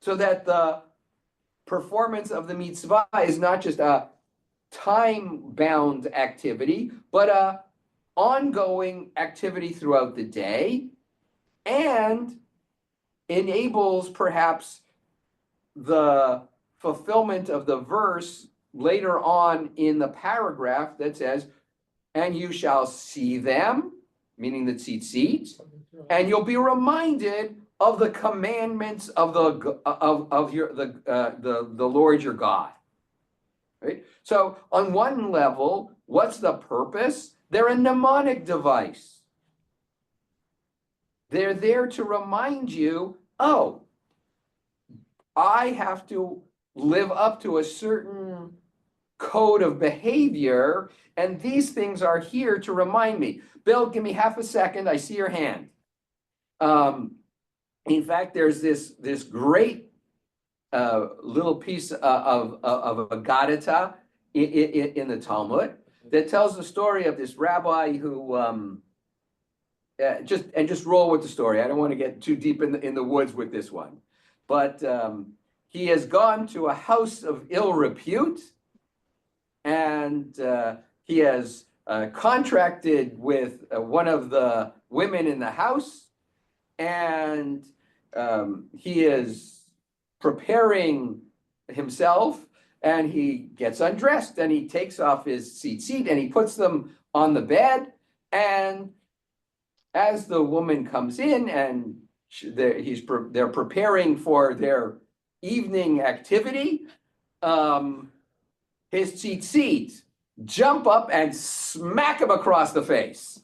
so that the performance of the mitzvah is not just a time-bound activity, but a ongoing activity throughout the day, and enables perhaps the fulfillment of the verse later on in the paragraph that says, and you shall see them, meaning the tzitzit, and you'll be reminded of the commandments of the Lord your God. Right? So on one level, what's the purpose? They're a mnemonic device. They're there to remind you, oh, I have to live up to a certain code of behavior, and these things are here to remind me. Bill, give me half a second. I see your hand. In fact, there's this great little piece of a Gadata in the Talmud that tells the story of this rabbi who just roll with the story. I don't want to get too deep in the woods with this one, but he has gone to a house of ill repute, and he has contracted with one of the women in the house, and he is preparing himself, and he gets undressed, and he takes off his seat, and he puts them on the bed, and as the woman comes in and they're preparing for their evening activity, his tzitzit jump up and smack him across the face.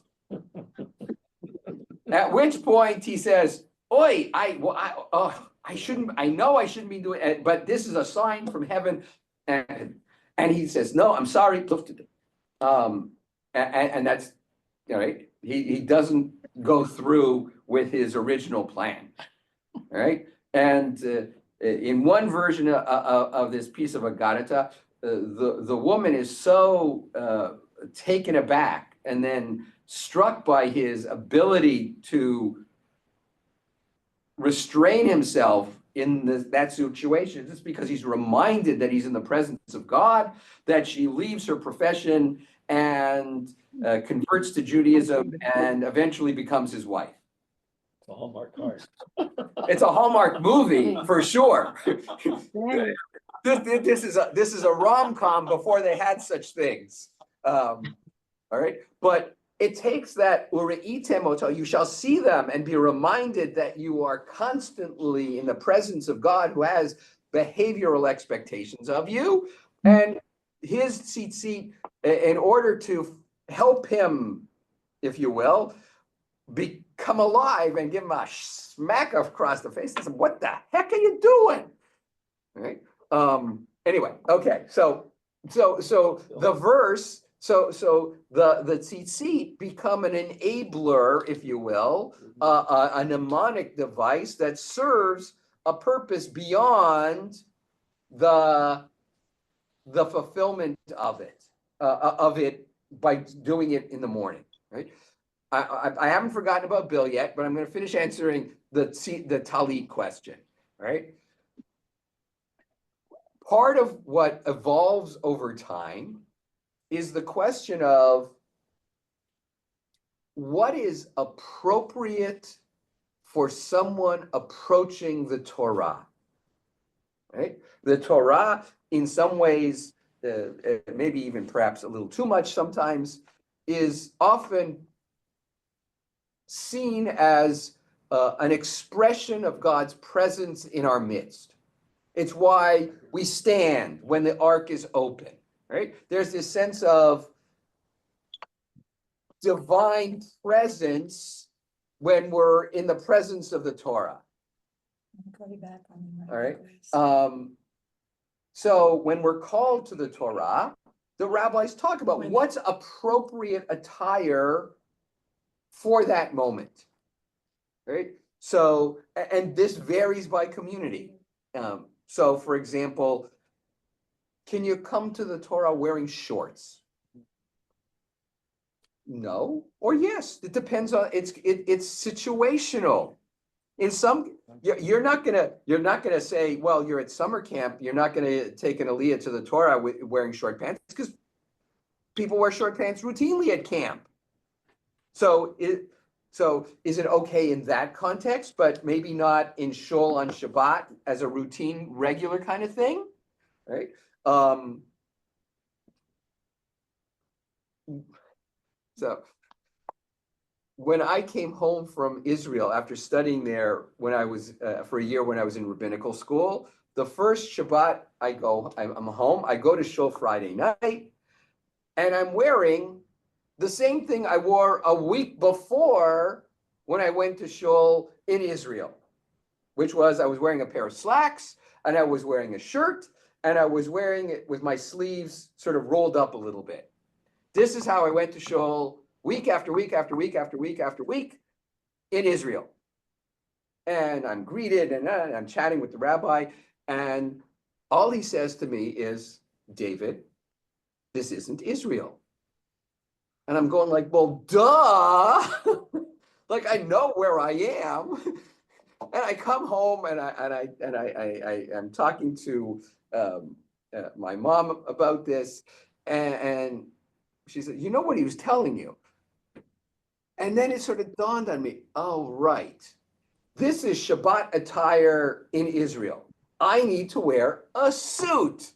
At which point he says, "Oi, I know I shouldn't be doing it, but this is a sign from heaven." And he says, "No, I'm sorry." And that's, all right. He doesn't go through with his original plan. All right. And in one version of this piece of Agadata, the woman is so taken aback and then struck by his ability to restrain himself in that situation, just because he's reminded that he's in the presence of God, that she leaves her profession and converts to Judaism and eventually becomes his wife. It's a Hallmark card. It's a Hallmark movie for sure. This is a rom-com before they had such things. All right, but it takes that ureitem oto, you shall see them and be reminded that you are constantly in the presence of God, who has behavioral expectations of you, and his tzitzit, in order to help him, if you will, become alive and give him a smack across the face. Listen, what the heck are you doing? All right. Anyway, okay. So the verse. So the tzitzit become an enabler, if you will, a mnemonic device that serves a purpose beyond the fulfillment of it by doing it in the morning, right? I haven't forgotten about Bill yet, but I'm going to finish answering the talit question, right? Part of what evolves over time is the question of what is appropriate for someone approaching the Torah. Right? The Torah, in some ways, maybe even perhaps a little too much sometimes, is often seen as an expression of God's presence in our midst. It's why we stand when the ark is open, right? There's this sense of divine presence when we're in the presence of the Torah. All right. So when we're called to the Torah, the rabbis talk about what's appropriate attire for that moment, right? So, and this varies by community. So for example, can you come to the Torah wearing shorts? No, or yes, it depends on, it's situational. In some, you're not gonna say, well, you're at summer camp, you're not gonna take an aliyah to the Torah wearing short pants, because people wear short pants routinely at camp. So is it okay in that context, but maybe not in shul on Shabbat as a routine, regular kind of thing, right? So when I came home from Israel after studying there when I was for a year when I was in rabbinical school, the first Shabbat I'm home, I go to shul Friday night, and I'm wearing the same thing I wore a week before when I went to shul in Israel, which was I was wearing a pair of slacks, and I was wearing a shirt, and I was wearing it with my sleeves sort of rolled up a little bit. This is how I went to shul week after week after week after week after week in Israel. And I'm greeted and I'm chatting with the rabbi, and all he says to me is, David, this isn't Israel. And I'm going like, well, duh. Like, I know where I am. And I come home and I am talking to my mom about this, and she said, you know what he was telling you? And then it sort of dawned on me, oh, right. This is Shabbat attire in Israel. I need to wear a suit.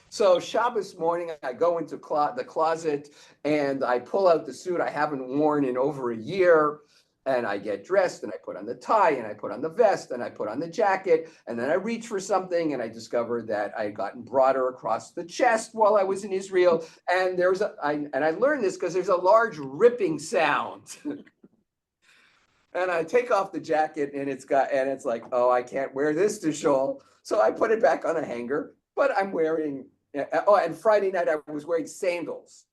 So Shabbos morning, I go into the closet and I pull out the suit I haven't worn in over a year. And I get dressed and I put on the tie and I put on the vest and I put on the jacket. And then I reach for something and I discover that I had gotten broader across the chest while I was in Israel. And I learned this because there's a large ripping sound. And I take off the jacket and it's like, oh, I can't wear this to shul. So I put it back on a hanger, but I'm wearing, and Friday night I was wearing sandals.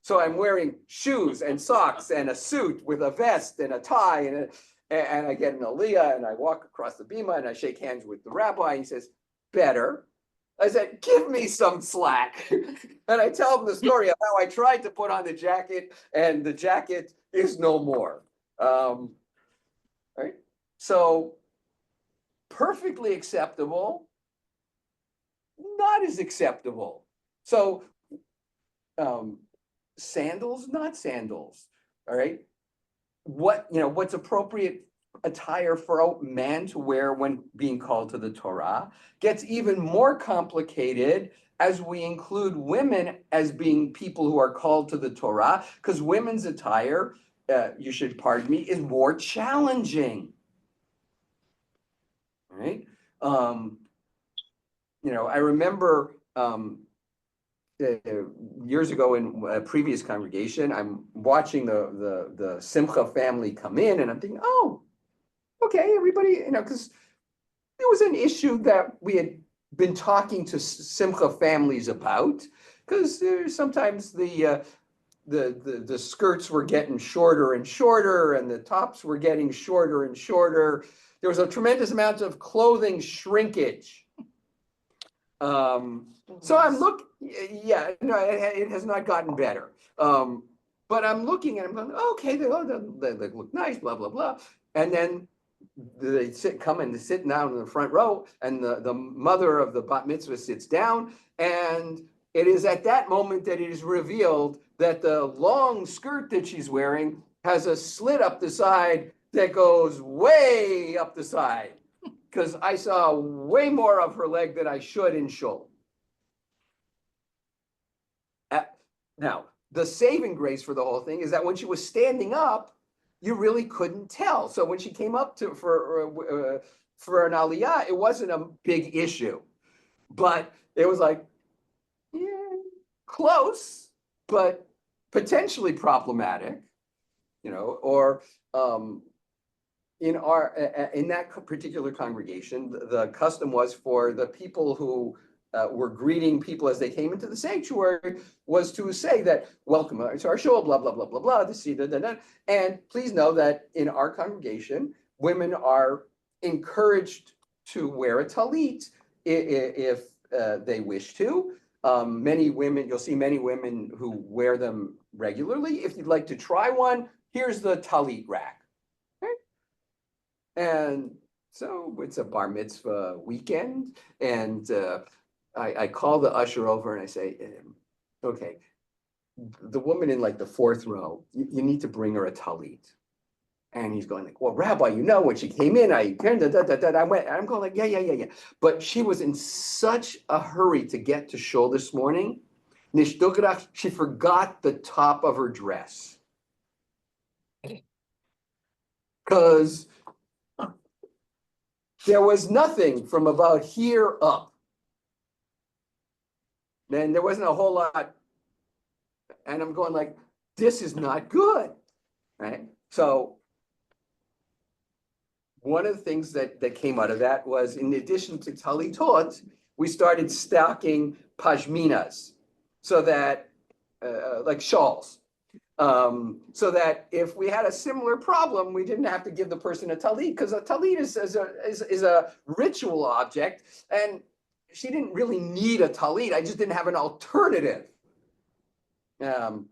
So I'm wearing shoes and socks and a suit with a vest and a tie, and I get an aliyah and I walk across the bima and I shake hands with the rabbi. And he says, better. I said, give me some slack. And I tell him the story of how I tried to put on the jacket and the jacket is no more. Right? So perfectly acceptable, not as acceptable. So sandals, not sandals. All right. What's appropriate attire for a man to wear when being called to the Torah gets even more complicated as we include women as being people who are called to the Torah, because women's attire, you should pardon me, is more challenging. All right. I remember years ago in a previous congregation, I'm watching the Simcha family come in, and I'm thinking, oh, okay, everybody, because it was an issue that we had been talking to Simcha families about, because sometimes the skirts were getting shorter and shorter, and the tops were getting shorter and shorter. There was a tremendous amount of clothing shrinkage. So I'm it has not gotten better. But I'm looking and I'm going, okay, they look nice, blah, blah, blah. And then they come and they sit down in the front row, and the mother of the bat mitzvah sits down, and it is at that moment that it is revealed that the long skirt that she's wearing has a slit up the side that goes way up the side. Because I saw way more of her leg than I should in shul. Now, the saving grace for the whole thing is that when she was standing up, you really couldn't tell. So when she came up for an aliyah, it wasn't a big issue, but it was like, yeah, close, but potentially problematic, or in that particular congregation, the custom was for the people who were greeting people as they came into the sanctuary was to say that, welcome to our show, blah, blah, blah, blah, blah, and please know that in our congregation, women are encouraged to wear a talit if they wish to. Many women, you'll see many women who wear them regularly. If you'd like to try one, here's the talit rack. And so it's a bar mitzvah weekend, and I call the usher over and I say, okay, the woman in like the fourth row, you need to bring her a talit. And he's going like, well, Rabbi, when she came in, I went, and I'm going like, yeah. But she was in such a hurry to get to shul this morning. She forgot the top of her dress. Because there was nothing from about here up. Then there wasn't a whole lot. And I'm going like, this is not good, right? So one of the things that came out of that was, in addition to talitot, we started stocking pashminas, so that, like shawls, so that if we had a similar problem, we didn't have to give the person a talit, because a talit is a ritual object, and she didn't really need a talit. I just didn't have an alternative. Part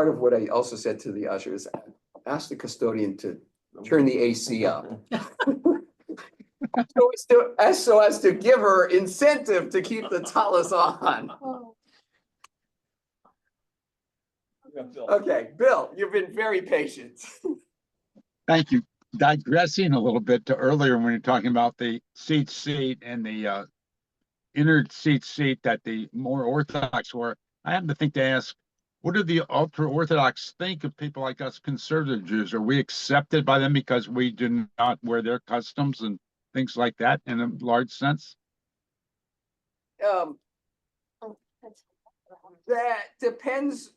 of what I also said to the usher is, ask the custodian to turn the AC up. so as to give her incentive to keep the talis on. Oh, Okay, Bill, you've been very patient. Thank you. Digressing a little bit to earlier when you're talking about the seat and the inner seat that the more Orthodox were, I happen to think to ask, what do the ultra-Orthodox think of people like us conservative Jews? Are we accepted by them because we do not wear their customs and things like that in a large sense? That depends.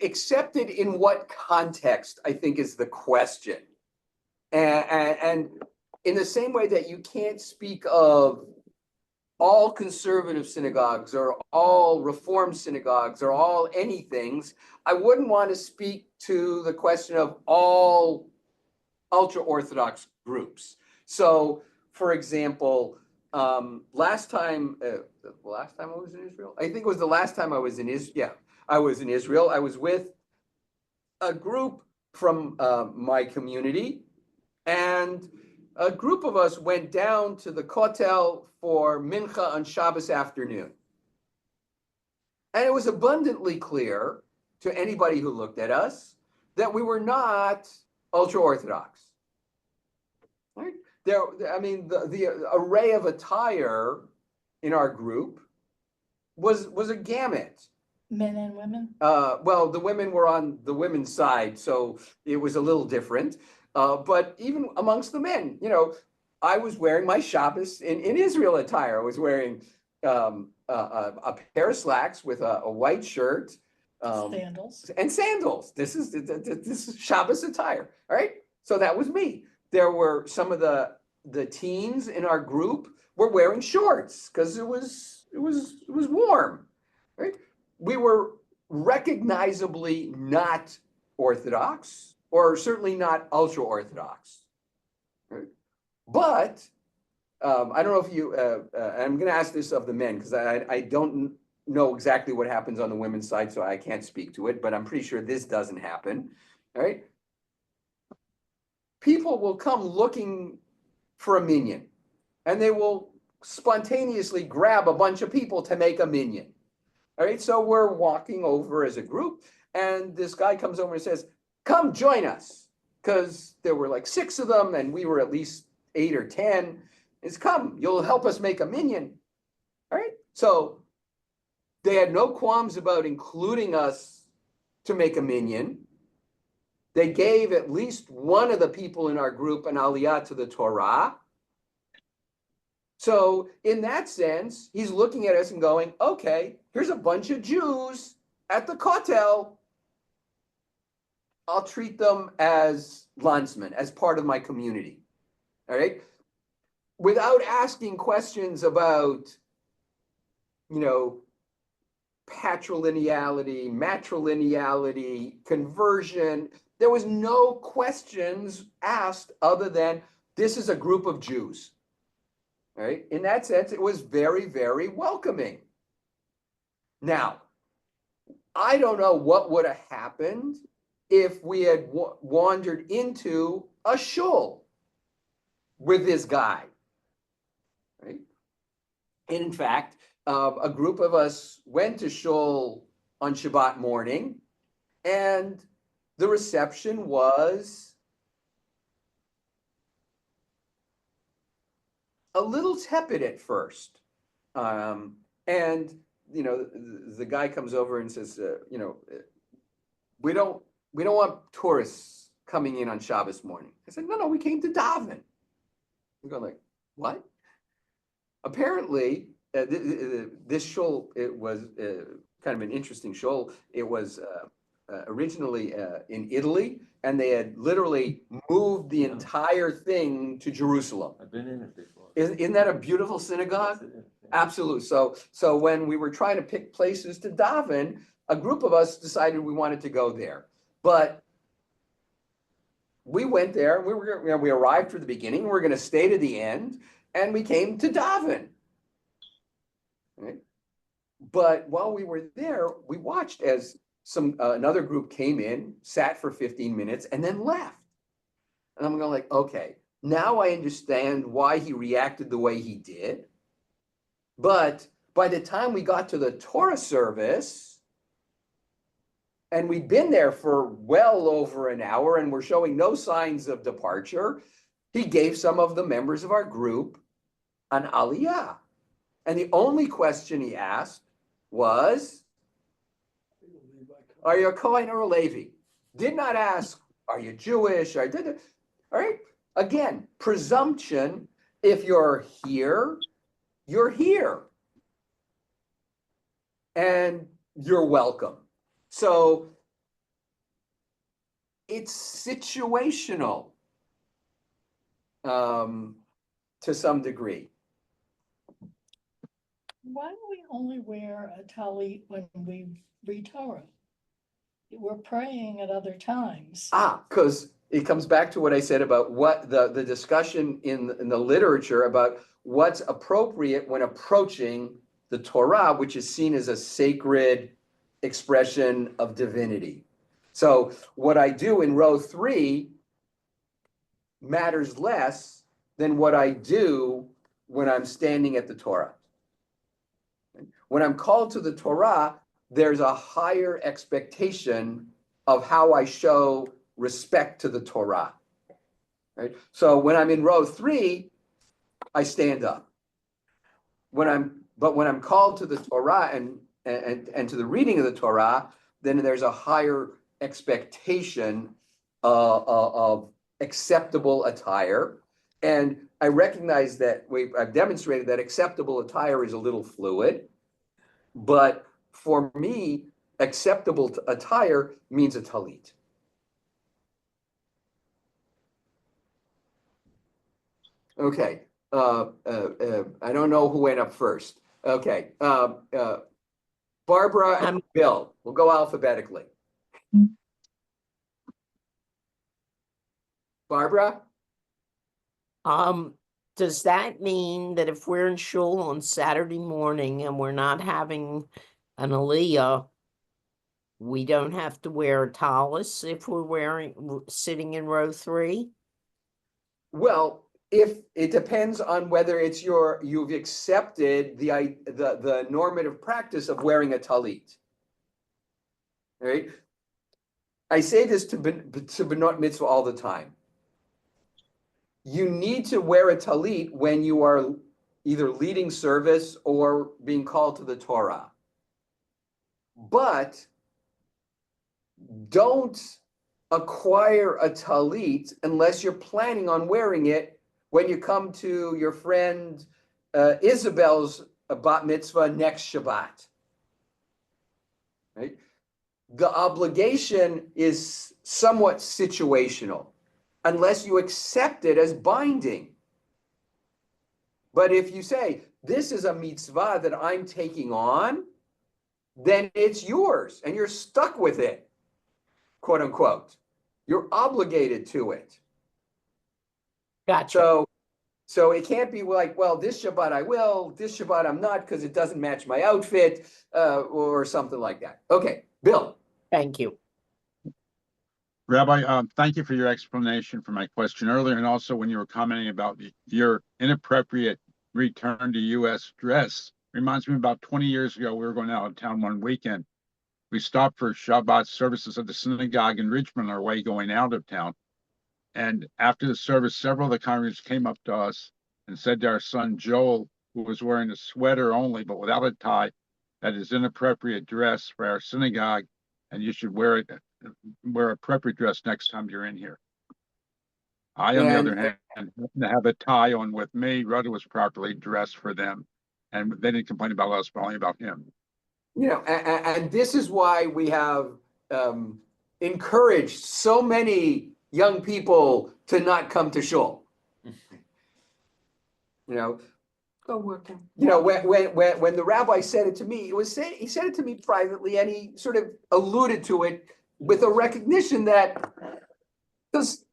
Accepted in what context, I think, is the question. And in the same way that you can't speak of all conservative synagogues or all reform synagogues or all anythings, I wouldn't want to speak to the question of all ultra-Orthodox groups. So, for example, last time I was in Israel, I think it was the last time I was in Israel. Yeah, I was in Israel. I was with a group from my community, and a group of us went down to the Kotel for Mincha on Shabbos afternoon. And it was abundantly clear to anybody who looked at us that we were not ultra-Orthodox. Right? The array of attire in our group was a gamut. men and women? Well, the women were on the women's side, so it was a little different. But even amongst the men, I was wearing my Shabbos in Israel attire. I was wearing a pair of slacks with a white shirt. Sandals. And sandals. This is Shabbos attire. All right. So that was me. There were some of the teens in our group were wearing shorts because it was warm. Right. We were recognizably not Orthodox, or certainly not ultra-Orthodox. Right? But I don't know if you, I'm going to ask this of the men, because I don't know exactly what happens on the women's side, so I can't speak to it, but I'm pretty sure this doesn't happen. All right. People will come looking for a minyan, and they will spontaneously grab a bunch of people to make a minyan. All right, so we're walking over as a group, and this guy comes over and says, "Come join us." because there were like 6 of them and we were at least 8 or 10, is come, you'll help us make a minyan. All right, so they had no qualms about including us to make a minyan. They gave at least one of the people in our group an aliyah to the Torah. So in that sense, he's looking at us and going, okay, here's a bunch of Jews at the Kotel. I'll treat them as landsmen, as part of my community. All right. Without asking questions about, patrilineality, matrilineality, conversion. There was no questions asked other than this is a group of Jews. All right. In that sense, it was very, very welcoming. Now, I don't know what would have happened if we had wandered into a shul with this guy, right? And in fact, a group of us went to shul on Shabbat morning, and the reception was a little tepid at first. And, the guy comes over and says, we don't want tourists coming in on Shabbos morning. I said, no, we came to daven. We're going like, what? Apparently, this shul, it was kind of an interesting shul. It was originally in Italy, and they had literally moved the entire thing to Jerusalem. I've been in it before. Isn't that a beautiful synagogue? Absolutely. So when we were trying to pick places to daven, a group of us decided we wanted to go there. But we went there, and we arrived for the beginning, we were going to stay to the end, and we came to daven. Right? But while we were there, we watched as another group came in, sat for 15 minutes, and then left. And I'm going like, okay, now I understand why he reacted the way he did. But by the time we got to the Torah service, and we'd been there for well over an hour and we're showing no signs of departure, he gave some of the members of our group an aliyah. And the only question he asked was, are you a Kohen or a Levi? Did not ask, are you Jewish? All right. Again, presumption, if you're here, you're here. And you're welcome. So it's situational to some degree. Why do we only wear a talit when we read Torah? We're praying at other times. Because it comes back to what I said about what the discussion in the literature about what's appropriate when approaching the Torah, which is seen as a sacred expression of divinity. So what I do in row 3 matters less than what I do when I'm standing at the Torah. When I'm called to the Torah, there's a higher expectation of how I show respect to the Torah. Right? So when I'm in row 3, I stand up. But when I'm called to the Torah and to the reading of the Torah, then there's a higher expectation of acceptable attire. And I recognize that I've demonstrated that acceptable attire is a little fluid, but for me, acceptable attire means a talit. Okay, I don't know who went up first. Okay, Barbara and Bill. We'll go alphabetically. Barbara? Does that mean that if we're in shul on Saturday morning and we're not having an aliyah, we don't have to wear a talis if we're sitting in row 3? Well, if it depends on whether it's you've accepted the normative practice of wearing a talit. Right? I say this to Benot Mitzvah all the time. You need to wear a talit when you are either leading service or being called to the Torah. But don't acquire a talit unless you're planning on wearing it when you come to your friend Isabel's bat mitzvah next Shabbat. Right? The obligation is somewhat situational unless you accept it as binding. But if you say, this is a mitzvah that I'm taking on, then it's yours and you're stuck with it, quote unquote. You're obligated to it. Gotcha. So it can't be like, well, this Shabbat I will, this Shabbat I'm not because it doesn't match my outfit or something like that. Okay, Bill. Thank you. Rabbi, thank you for your explanation for my question earlier, and also when you were commenting about your inappropriate return to U.S. dress. Reminds me about 20 years ago, we were going out of town one weekend. We stopped for Shabbat services at the synagogue in Richmond, our way going out of town. And after the service, several of the congregants came up to us and said to our son Joel, who was wearing a sweater only, but without a tie, that is inappropriate dress for our synagogue, and you should wear appropriate dress next time you're in here. I, on the other hand, happened to have a tie on with me. Rudder was properly dressed for them, and they didn't complain about us, but only about him. You know, and this is why we have encouraged so many young people to not come to shul. You know, Go working. you know, when the rabbi said it to me, he said it to me privately, and he sort of alluded to it with a recognition that, because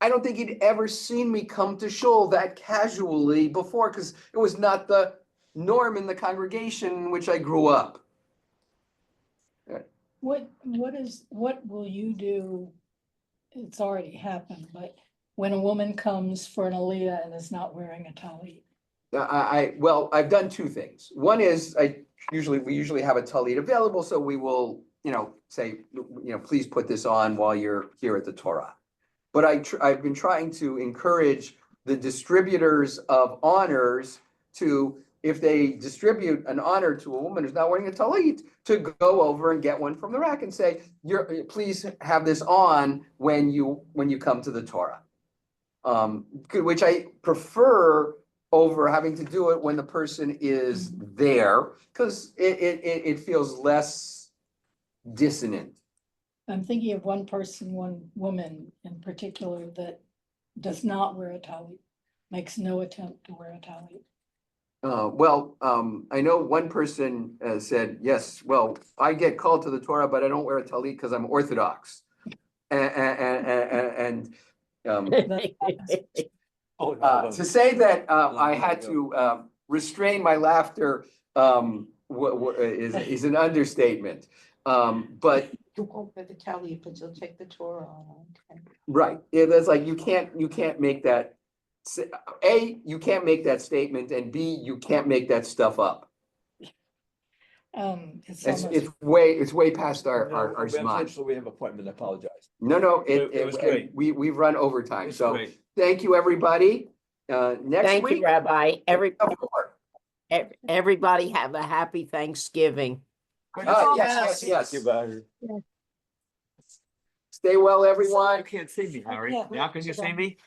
I don't think he'd ever seen me come to shul that casually before, because it was not the norm in the congregation in which I grew up. What will you do? It's already happened, but when a woman comes for an aliyah and is not wearing a talit? Well, I've done two things. One is we usually have a talit available, so we will, say, please put this on while you're here at the Torah. But I've been trying to encourage the distributors of honors to, if they distribute an honor to a woman who's not wearing a talit, to go over and get one from the rack and say, please have this on when you come to the Torah. Which I prefer over having to do it when the person is there, because it feels less dissonant. I'm thinking of one woman in particular that does not wear a talit, makes no attempt to wear a talit. I know one person said, yes, well, I get called to the Torah, but I don't wear a talit because I'm Orthodox. And to say that I had to restrain my laughter is an understatement. But You won't wear the talit, but you'll take the Torah on. Okay. right, it's like you can't make that. A, you can't make that statement, and B, you can't make that stuff up. It's way past our zman. Unfortunately, we have an appointment. I apologize. No, It was great. We've run overtime, It's so great. thank you, everybody. Next Thank week. you, Rabbi. Everybody have a happy Thanksgiving. Yes. Thank you, Barry. Stay well, everyone. You can't see me, Harry. Yeah. Now can you see me?